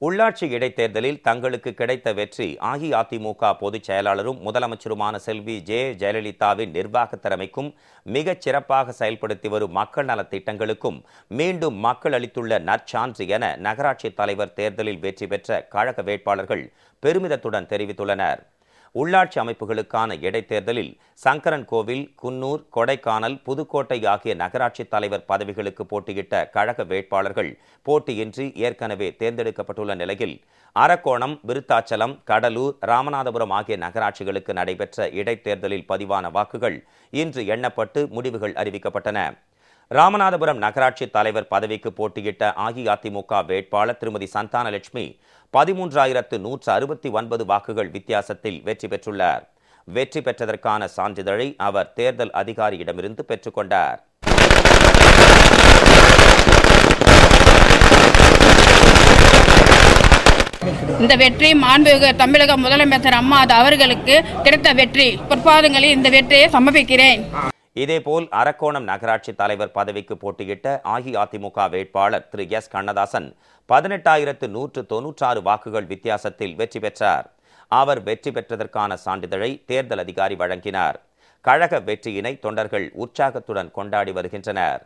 உள்ளாட்சி இடைத்தேர்தலில் தங்களுக்கு கிடைத்த வெற்றி அஇஅதிமுக பொதுச் செயலாளரும் முதலமைச்சருமான செல்வி ஜெயலலிதாவின் நிர்வாக திறமைக்கும் மிகச் சிறப்பாக செயல்படுத்தி வரும் மக்கள் நலத் திட்டங்களுக்கும் மீண்டும் மக்கள் அளித்துள்ள நற்சான்று என நகராட்சி தலைவர் தேர்தலில் வெற்றி பெற்ற கழக வேட்பாளர்கள் பெருமிதத்துடன் தெரிவித்துள்ளனர். உள்ளாட்சி அமைப்புகளுக்கான இடைத்தேர்தலில் சங்கரன்கோவில், குன்னூர், கொடைக்கானல், புதுக்கோட்டை ஆகிய நகராட்சி தலைவர் பதவிகளுக்கு போட்டியிட்ட கழக வேட்பாளர்கள் போட்டியின்றி ஏற்கனவே தேர்ந்தெடுக்கப்பட்டுள்ள நிலையில் அரக்கோணம், விருத்தாச்சலம், கடலூர், ராமநாதபுரம் ஆகிய நகராட்சிகளுக்கு நடைபெற்ற இடைத்தேர்தலில் பதிவான வாக்குகள் இன்று எண்ணப்பட்டு முடிவுகள் அறிவிக்கப்பட்டன. ராமநாதபுரம் நகராட்சி தலைவர் பதவிக்கு போட்டியிட்ட அஇஅதிமுக வேட்பாளர் திருமதி சந்தானலட்சுமி 13,169 வாக்குகள் வித்தியாசத்தில் வெற்றி பெற்றுள்ளார். வெற்றி பெற்றதற்கான சான்றிதழை அவர் தேர்தல் அதிகாரியிடமிருந்து பெற்றுக்கொண்டார். இந்த வெற்றி மாண்புமிகு தமிழக முதலமைச்சர் அம்மா அவர்களுக்கு கிடைத்த வெற்றி. பொற்பாதங்களில் இந்த வெற்றியை சமர்ப்பிக்கிறேன். இதேபோல் அரக்கோணம் நகராட்சி தலைவர் பதவிக்கு போட்டியிட்ட அஇஅதிமுக வேட்பாளர் திரு எஸ் கண்ணதாசன் 18,196 வாக்குகள் வித்தியாசத்தில் வெற்றி பெற்றார். அவர் வெற்றி பெற்றதற்கான சான்றிதழை தேர்தல் அதிகாரி வழங்கினார். கழக வெற்றியினை தொண்டர்கள் உற்சாகத்துடன் கொண்டாடி வருகின்றனர்.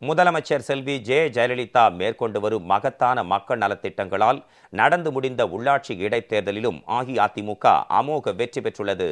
முதலமைச்சர் செல்வி ஜெயலலிதா மேற்கொண்டு வரும் மகத்தான மக்கள் நலத்திட்டங்களால் நடந்து முடிந்த உள்ளாட்சி இடைத்தேர்தலிலும் அஇஅதிமுக அமோக வெற்றி பெற்றுள்ளது.